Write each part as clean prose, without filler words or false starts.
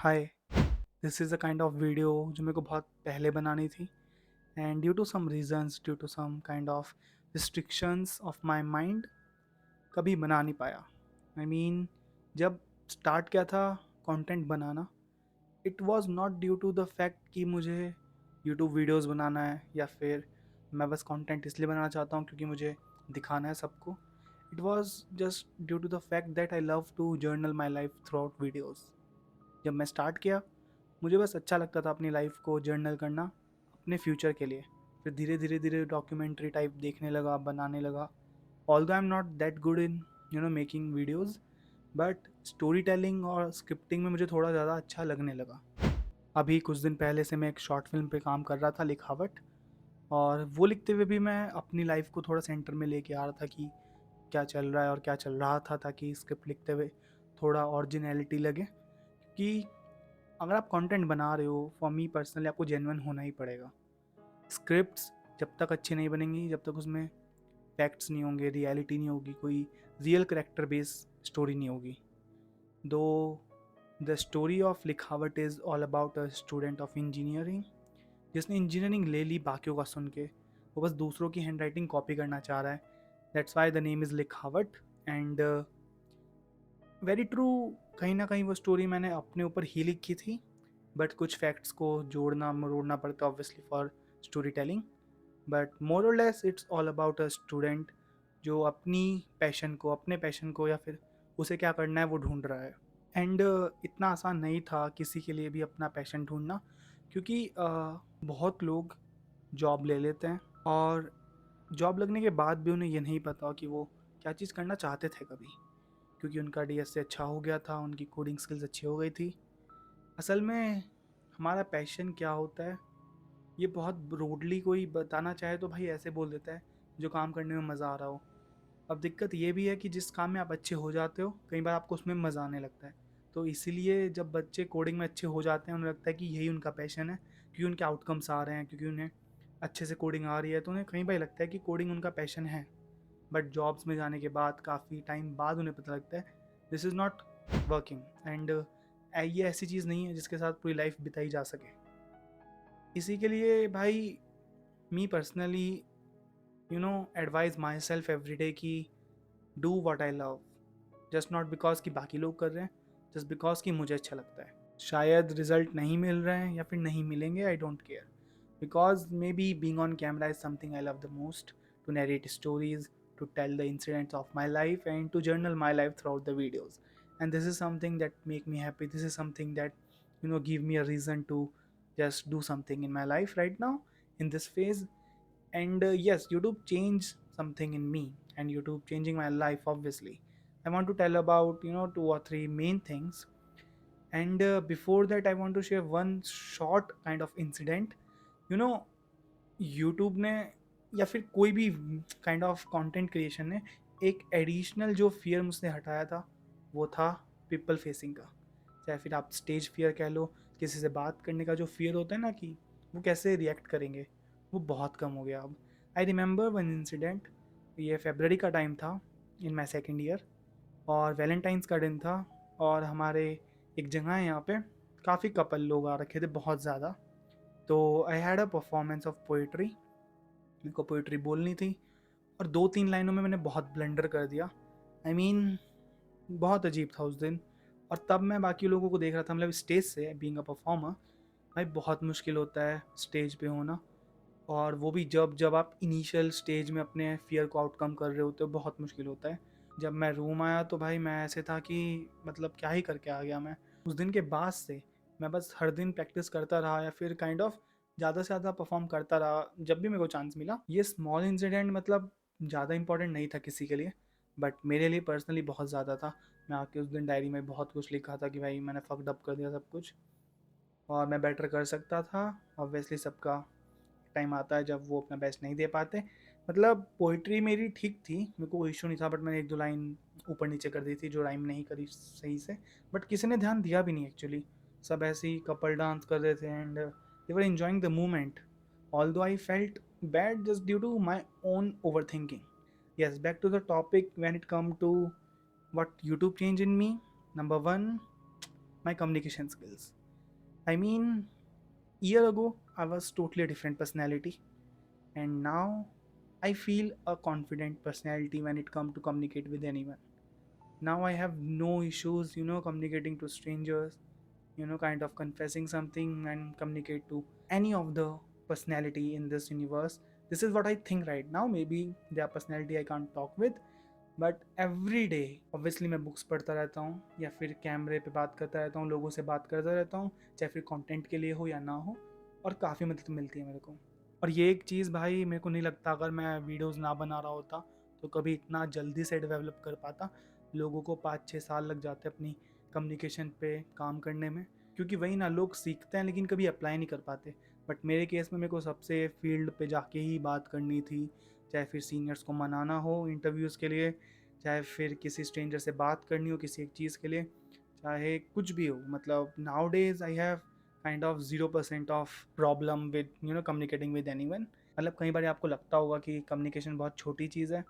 Hi, this is a kind of video जो मेरे को बहुत पहले बनानी थी and due to some reasons due to some kind of restrictions of my mind कभी बना नहीं पाया। आई मीन जब स्टार्ट किया था कंटेंट बनाना, it was not due to the fact कि मुझे यूट्यूब वीडियोस बनाना है या फिर मैं बस कंटेंट इसलिए बनाना चाहता हूँ क्योंकि मुझे दिखाना है सबको। It was just due to the fact that I love to journal my life throughout videos. जब मैं स्टार्ट किया, मुझे बस अच्छा लगता था अपनी लाइफ को जर्नल करना अपने फ्यूचर के लिए। फिर धीरे धीरे धीरे डॉक्यूमेंट्री टाइप देखने लगा, बनाने लगा। Although I am not that good in making videos, but story telling और स्क्रिप्टिंग में मुझे थोड़ा ज़्यादा अच्छा लगने लगा। अभी कुछ दिन पहले से मैं एक शॉर्ट फिल्म पे काम कर रहा था, लिखावट। और वो लिखते हुए भी मैं अपनी लाइफ को थोड़ा सेंटर में लेके आ रहा था कि क्या चल रहा है और क्या चल रहा था, ताकि स्क्रिप्ट लिखते हुए थोड़ा ओरिजिनलिटी लगे। कि अगर आप कंटेंट बना रहे हो, फॉर मी पर्सनली आपको जेन्युइन होना ही पड़ेगा। स्क्रिप्ट्स जब तक अच्छी नहीं बनेंगी, जब तक उसमें फैक्ट्स नहीं होंगे, रियलिटी नहीं होगी, कोई रियल करेक्टर बेस स्टोरी नहीं होगी। दो द स्टोरी ऑफ लिखावट is all about a student of engineering जिसने इंजीनियरिंग ले ली बाकियों का सुन के। वो बस दूसरों की हैंड राइटिंग कॉपी करना चाह रहा है। That's why the name is लिखावट। एंड वेरी ट्रू, कहीं ना कहीं वो स्टोरी मैंने अपने ऊपर ही लिखी थी, बट कुछ फैक्ट्स को जोड़ना मरोड़ना पड़ता obviously for story telling. But more और less it's all about a student जो अपनी पैशन को, अपने पैशन को या फिर उसे क्या करना है वो ढूंढ रहा है। एंड इतना आसान नहीं था किसी के लिए भी अपना पैशन ढूंढना, क्योंकि बहुत लोग जॉब ले लेते हैं और जॉब लगने के बाद भी उन्हें ये नहीं पता कि वो क्या चीज़ करना चाहते थे कभी, क्योंकि उनका डीएस से अच्छा हो गया था, उनकी कोडिंग स्किल्स अच्छी हो गई थी। असल में हमारा पैशन क्या होता है, ये बहुत ब्रॉडली कोई बताना चाहे तो भाई ऐसे बोल देता है, जो काम करने में मज़ा आ रहा हो। अब दिक्कत ये भी है कि जिस काम में आप अच्छे हो जाते हो, कई बार आपको उसमें मज़ा आने लगता है। तो इसीलिए जब बच्चे कोडिंग में अच्छे हो जाते हैं, उन्हें लगता है कि यही उनका पैशन है, क्योंकि उनके आउटकम्स आ रहे हैं, क्योंकि उन्हें अच्छे से कोडिंग आ रही है, तो उन्हें कहीं बार लगता है कि कोडिंग उनका पैशन है। बट जॉब्स में जाने के बाद, काफ़ी टाइम बाद उन्हें पता लगता है this is not working. And ये ऐसी चीज़ नहीं है जिसके साथ पूरी लाइफ बिताई जा सके। इसी के लिए भाई, me personally advise myself every day कि do what I love, just not because कि बाकी लोग कर रहे हैं, जस्ट बिकॉज कि मुझे अच्छा लगता है। शायद रिजल्ट नहीं मिल रहे हैं या फिर नहीं मिलेंगे, I don't care, because maybe being on camera is something I love the most, to narrate stories, to tell the incidents of my life and to journal my life throughout the videos. And this is something that make me happy, this is something that give me a reason to just do something in my life right now, in this phase. And yes, YouTube changed something in me, and YouTube changing my life obviously. I want to tell about two or three main things. And before that, I want to share one short kind of incident. you know YouTube ने या फिर कोई भी kind of content creation ने एक additional जो fear मुझसे हटाया था, वो था पीपल फेसिंग का। चाहे फिर आप स्टेज फियर कह लो, किसी से बात करने का जो फियर होता है ना, कि वो कैसे रिएक्ट करेंगे, वो बहुत कम हो गया अब। आई रिमेंबर वन इंसिडेंट, ये फेबररी का टाइम था, इन माई सेकेंड ईयर, और वैलेंटाइंस का दिन था। और हमारे एक जगह है यहाँ पे, काफ़ी कपल लोग आ रखे थे, बहुत ज़्यादा। तो I had a performance of poetry, मेरे को पोइट्री बोलनी थी, और 2-3 लाइनों में मैंने बहुत ब्लंडर कर दिया। आई मीन बहुत अजीब था उस दिन। और तब मैं बाकी लोगों को देख रहा था, मतलब स्टेज से बीइंग अ परफॉर्मर, भाई बहुत मुश्किल होता है स्टेज पे होना। और वो भी जब जब आप इनिशियल स्टेज में अपने फियर को आउटकम कर रहे होते हो, बहुत मुश्किल होता है। जब मैं रूम आया तो भाई मैं ऐसे था कि मतलब क्या ही करके आ गया मैं। उस दिन के बाद से मैं बस हर दिन प्रैक्टिस करता रहा, या फिर काइंड ऑफ ज़्यादा से ज़्यादा परफॉर्म करता रहा जब भी मेरे को चांस मिला। ये स्मॉल इंसिडेंट मतलब ज़्यादा इंपॉर्टेंट नहीं था किसी के लिए, बट मेरे लिए पर्सनली बहुत ज़्यादा था। मैं आके उस दिन डायरी में बहुत कुछ लिखा था कि भाई मैंने फक्ड अप कर दिया सब कुछ, और मैं बेटर कर सकता था। ऑब्वियसली सबका टाइम आता है जब वो अपना बेस्ट नहीं दे पाते। मतलब पोइट्री मेरी ठीक थी, मेरे को कोई इशू नहीं था, बट मैंने 1-2 लाइन ऊपर नीचे कर दी थी जो राइम नहीं करी सही से। बट किसी ने ध्यान दिया भी नहीं एक्चुअली। सब ऐसे ही कपल डांस कर रहे थे and they were enjoying the moment, although I felt bad just due to my own overthinking. Yes, back to the topic when it come to what YouTube changed in me. Number one, my communication skills. I mean, year ago I was totally a different personality, and now I feel a confident personality when it comes to communicate with anyone. Now I have no issues, communicating to strangers, kind of confessing something and communicate to any of the personality in this universe. This is what I think right now. Maybe their personality I can't talk with, but every day obviously मैं books पढ़ता रहता हूँ या फिर कैमरे पे बात करता रहता हूँ, लोगों से बात करता रहता हूँ, चाहे फिर कंटेंट के लिए हो या ना हो, और काफ़ी मदद मिलती है मेरे को। और ये एक चीज़ भाई मेरे को नहीं लगता अगर मैं वीडियोस ना बना रहा होता तो कभी इतना जल्दी से डेवलप कर पाता। लोगों को 5-6 साल लग जाते अपनी कम्युनिकेशन पे काम करने में, क्योंकि वही ना, लोग सीखते हैं लेकिन कभी अप्लाई नहीं कर पाते। बट मेरे केस में मेरे को सबसे फील्ड पे जाके ही बात करनी थी, चाहे फिर सीनियर्स को मनाना हो इंटरव्यूज़ के लिए, चाहे फिर किसी स्ट्रेंजर से बात करनी हो किसी एक चीज़ के लिए, चाहे कुछ भी हो। मतलब now days I have kind of 0% of problem with communicating with any one. मतलब कई बार आपको लगता होगा कि कम्युनिकेशन बहुत छोटी चीज़ है,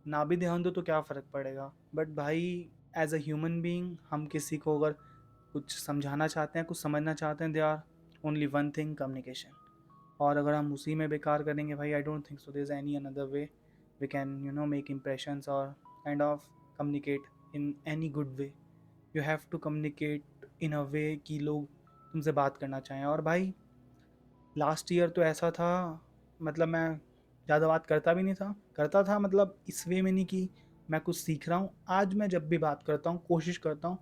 ना भी ध्यान दो तो क्या फ़र्क पड़ेगा, बट भाई एज अ ह्यूमन बीइंग हम किसी को अगर कुछ समझाना चाहते हैं, कुछ समझना चाहते हैं, they are only one thing, communication. और अगर हम उसी में बेकार करेंगे भाई, I don't think so there is any another way we can make impressions और kind of communicate in any good way. You have to communicate in a way कि लोग तुमसे बात करना चाहें। और भाई लास्ट ईयर तो ऐसा था, मतलब मैं ज़्यादा बात करता भी नहीं था, करता था मतलब इस वे में नहीं कि मैं कुछ सीख रहा हूँ। आज मैं जब भी बात करता हूँ कोशिश करता हूँ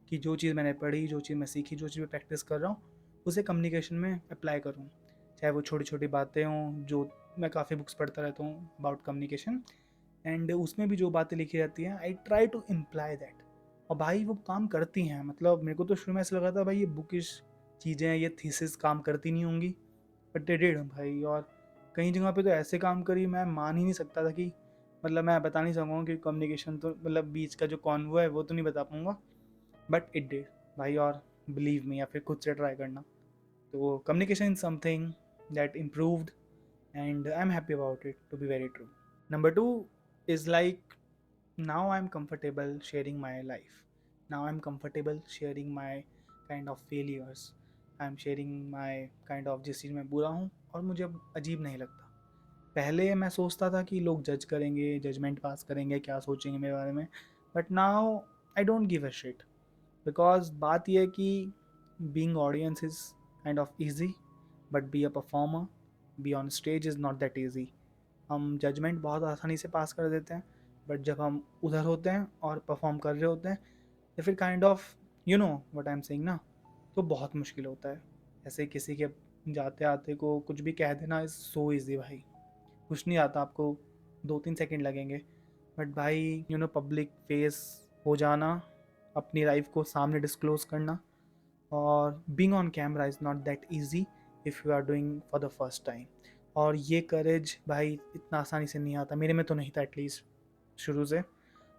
कि जो चीज़ मैंने पढ़ी, जो चीज़ मैं सीखी, जो चीज़ मैं प्रैक्टिस कर रहा हूँ उसे कम्युनिकेशन में अप्लाई करूँ। चाहे वो छोटी छोटी बातें हों, जो मैं काफ़ी बुक्स पढ़ता रहता हूँ अबाउट कम्युनिकेशन, एंड उसमें भी जो बातें लिखी रहती हैं I try to imply that. और भाई वो काम करती हैं। मतलब मेरे को तो शुरू में ऐसा लगा था भाई ये बुकिश चीज़ें हैं, ये थीसिस काम करती नहीं होंगी, बट दे डिड भाई। और कई जगह पे तो ऐसे काम करी, मैं मान ही नहीं सकता था कि, मतलब मैं बता नहीं सकूँगा कि कम्युनिकेशन तो मतलब बीच का जो कॉन्वो है वो तो नहीं बता पाऊँगा, बट इट डिड भाई। और बिलीव मी, या फिर खुद से ट्राई करना। तो communication is something that improved and I'm happy about it, to be very true. Number two is like, now I'm comfortable sharing my life. Now I'm comfortable sharing my kind of failures. I'm sharing my kind of जिस चीज़ में बुरा हूँ और मुझे अब अजीब नहीं लगता। पहले मैं सोचता था कि लोग जज करेंगे, जजमेंट पास करेंगे, क्या सोचेंगे मेरे बारे में, but now I don't give a shit. Because बात यह है कि being audience is kind of easy, but be a performer, be on stage is not that easy. हम जजमेंट बहुत आसानी से पास कर देते हैं, बट जब हम उधर होते हैं और परफॉर्म कर रहे होते हैं या फिर kind of what I am saying ना, तो बहुत मुश्किल होता है। ऐसे किसी के जाते आते को कुछ भी कह देना इज़ सो ईजी भाई, कुछ नहीं आता आपको, 2-3 सेकंड लगेंगे। बट भाई पब्लिक फेस हो जाना, अपनी लाइफ को सामने डिस्क्लोज करना, और being on camera is not that easy if you are doing for the first time. और ये करेज भाई इतना आसानी से नहीं आता, मेरे में तो नहीं था एटलीस्ट। शुरू से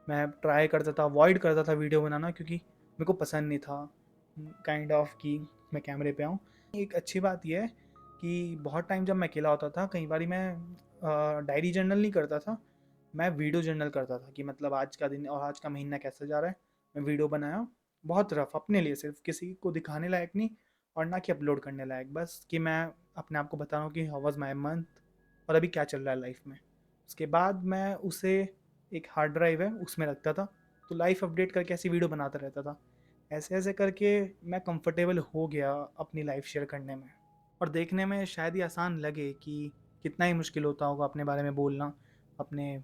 मैं ट्राई करता था, अवॉइड करता था वीडियो बनाना, क्योंकि मेरे को पसंद नहीं था काइंड ऑफ कि मैं कैमरे पे आऊँ। एक अच्छी बात यह है कि बहुत टाइम जब मैं अकेला होता था, कई बार मैं डायरी जर्नल नहीं करता था, मैं वीडियो जर्नल करता था कि मतलब आज का दिन और आज का महीना कैसा जा रहा है। मैं वीडियो बनाया बहुत रफ अपने लिए, सिर्फ किसी को दिखाने लायक नहीं, और ना कि अपलोड करने लायक, बस कि मैं अपने आप को बता रहा हूँ कि हाउ वाज माय मंथ और अभी क्या चल रहा है लाइफ में। उसके बाद मैं उसे, एक हार्ड ड्राइव है उसमें रखता था, तो लाइफ अपडेट करके ऐसी वीडियो बनाता रहता था। ऐसे ऐसे करके मैं कंफर्टेबल हो गया अपनी लाइफ शेयर करने में। और देखने में शायद ही आसान लगे कि कितना ही मुश्किल होता होगा अपने बारे में बोलना, अपने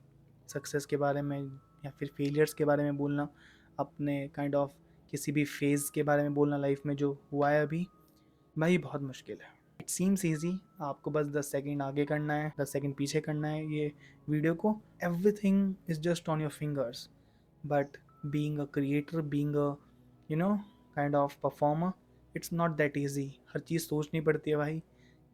सक्सेस के बारे में या फिर फेलियर्स के बारे में बोलना, अपने काइंड ऑफ किसी भी फेज़ के बारे में बोलना लाइफ में जो हुआ है अभी। भाई बहुत मुश्किल है। इट सीम्स ईजी, आपको बस 10 सेकंड आगे करना है, 10 सेकंड पीछे करना है ये वीडियो को, everything is just on your fingers. But being a creator, being a you know kind of performer, it's not that easy. हर चीज़ सोचनी पड़ती है भाई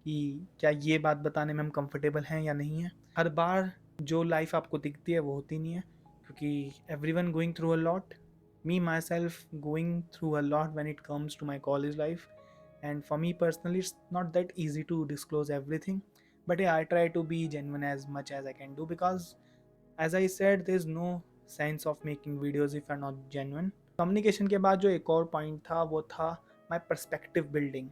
कि क्या ये बात बताने में हम कंफर्टेबल हैं या नहीं है। हर बार जो लाइफ आपको दिखती है वो होती नहीं है, क्योंकि everyone going through a lot, me myself going through a lot when it comes to my college life, and for me personally it's not that easy to disclose everything. But yeah, I try to be genuine as much as I can do, because as I said, there's no sense of making videos if you're not genuine. Communication के बाद जो एक और point था वो था my perspective building.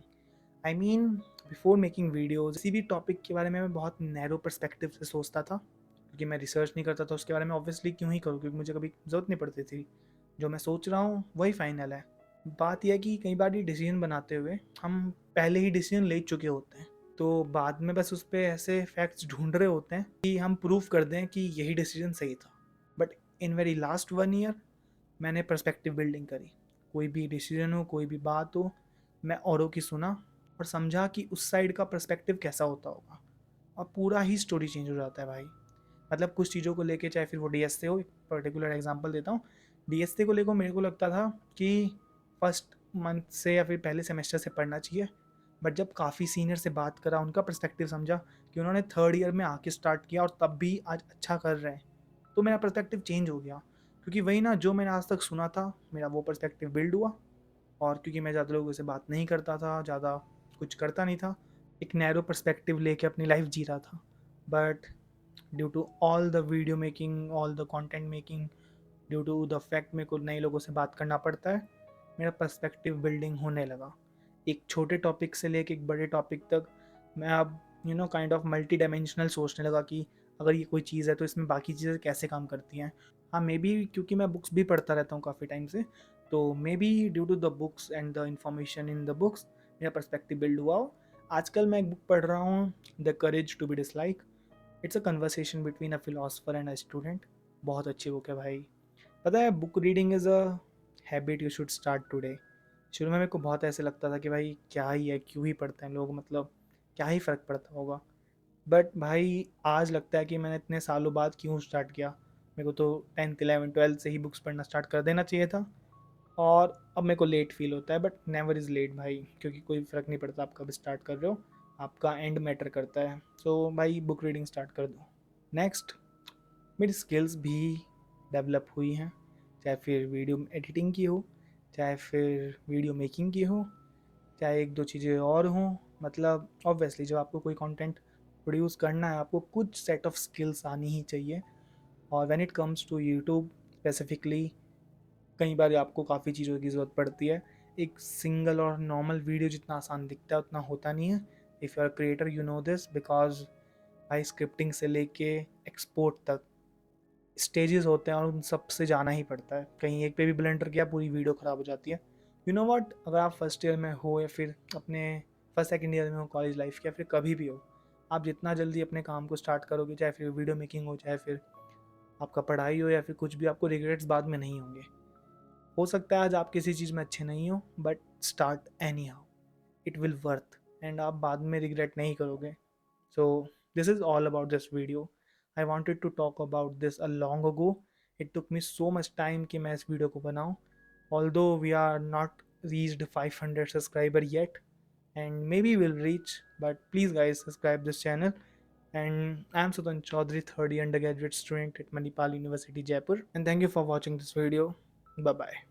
I mean before making videos किसी भी टॉपिक के बारे में मैं बहुत नैरो परस्पेक्टिव से सोचता था, क्योंकि मैं रिसर्च नहीं करता था उसके बारे में। ऑब्वियसली क्यों ही करूँ, क्योंकि मुझे कभी ज़रूरत नहीं पड़ती थी। जो मैं सोच रहा हूँ वही फाइनल है। बात यह है कि कई बार ये डिसीजन बनाते हुए हम पहले ही डिसीजन ले चुके होते हैं, तो बाद में बस उस पर ऐसे फैक्ट्स ढूंढ रहे होते हैं कि हम प्रूव कर दें कि यही डिसीजन सही था। But in very last 1 year मैंने पर्सपेक्टिव बिल्डिंग करी। कोई भी डिसीजन हो, कोई भी बात हो, मैं औरों की सुना और समझा कि उस साइड का पर्सपेक्टिव कैसा होता होगा, और पूरा ही स्टोरी चेंज हो जाता है भाई। मतलब कुछ चीज़ों को लेके, चाहे फिर वो डीएसए हो, एक पर्टिकुलर एग्जांपल देता हूँ। डीएसए को लेकर मेरे को लगता था कि फर्स्ट मंथ से या फिर पहले सेमेस्टर से पढ़ना चाहिए, बट जब काफ़ी सीनियर से बात करा, उनका पर्सपेक्टिव समझा कि उन्होंने थर्ड ईयर में आके स्टार्ट किया और तब भी आज अच्छा कर रहे हैं, तो मेरा पर्सपेक्टिव चेंज हो गया। क्योंकि वही ना, जो मैंने आज तक सुना था मेरा वो पर्सपेक्टिव बिल्ड हुआ। और क्योंकि मैं ज़्यादा लोगों से बात नहीं करता था, ज़्यादा कुछ करता नहीं था, एक नैरो पर्सपेक्टिव लेके अपनी लाइफ जी रहा था। But due to all the video making, all the content making, due to the fact मेरे को नए लोगों से बात करना पड़ता है, मेरा पर्सपेक्टिव बिल्डिंग होने लगा। एक छोटे टॉपिक से लेके एक बड़े टॉपिक तक मैं अब काइंड ऑफ मल्टी डायमेंशनल सोचने लगा कि अगर ये कोई चीज़ है तो इसमें बाकी चीज़ें कैसे काम करती हैं। हाँ, मे बी क्योंकि मैं बुक्स भी पढ़ता रहता हूँ काफ़ी टाइम से, तो maybe due to the books and the information in the books मेरा पर्सपेक्टिव बिल्ड हुआ हो। आजकल मैं एक बुक पढ़ रहा हूँ, the courage to be dislike. It's a conversation between a philosopher and a student. बहुत अच्छी बुक है भाई। पता है, book reading is a habit you should start today. शुरू में मेरे को बहुत ऐसे लगता था कि भाई क्या ही है, क्यों ही पढ़ते हैं लोग, मतलब क्या ही फ़र्क पड़ता होगा। बट भाई आज लगता है कि मैंने इतने सालों बाद क्यों स्टार्ट किया। मेरे को तो 10th 11th 12th से ही बुक्स पढ़ना स्टार्ट कर देना चाहिए था। और अब मेरे को लेट फील होता है, बट नेवर इज़ लेट भाई, क्योंकि कोई फ़र्क नहीं पड़ता आप कब स्टार्ट कर रहे हो, आपका एंड मैटर करता है। सो भाई बुक रीडिंग स्टार्ट कर दो। नेक्स्ट, मेरी स्किल्स भी डेवलप हुई हैं, चाहे फिर वीडियो एडिटिंग की हो, चाहे फिर वीडियो मेकिंग की हो, चाहे एक दो चीज़ें और हों। मतलब ऑब्वियसली जब आपको कोई कंटेंट प्रोड्यूस करना है, आपको कुछ सेट ऑफ स्किल्स आनी ही चाहिए। और when it comes to YouTube specifically, कई बार आपको काफ़ी चीज़ों की ज़रूरत पड़ती है। एक सिंगल और नॉर्मल वीडियो जितना आसान दिखता है उतना होता नहीं है। If you are creator you know this, because भाई स्क्रिप्टिंग से लेके एक्सपोर्ट तक स्टेजेस होते हैं और उन सब से जाना ही पड़ता है। कहीं एक पे भी ब्लंडर किया, पूरी वीडियो ख़राब हो जाती है। यू नो वॉट, अगर आप फर्स्ट ईयर में हो या फिर अपने फर्स्ट सेकेंड ईयर में हो कॉलेज लाइफ के, या फिर कभी भी हो, आप जितना जल्दी अपने काम को स्टार्ट करोगे, चाहे फिर वीडियो मेकिंग हो, चाहे फिर आपका पढ़ाई हो, या फिर कुछ भी, आपको रिग्रेट्स बाद में नहीं होंगे। हो सकता है आज आप किसी चीज़ में अच्छे नहीं हो, but start any how, it will worth, and आप बाद में रिग्रेट नहीं करोगे। So this is all about this video. I wanted to talk about this a long ago. It took me so much time कि मैं इस video को बनाऊं. Although we are not reached 500 subscriber yet, and maybe we'll reach. But please guys subscribe this channel. And I'm Sudan Chaudhary, third year undergraduate student at Manipal University, Jaipur. And thank you for watching this video. Bye bye.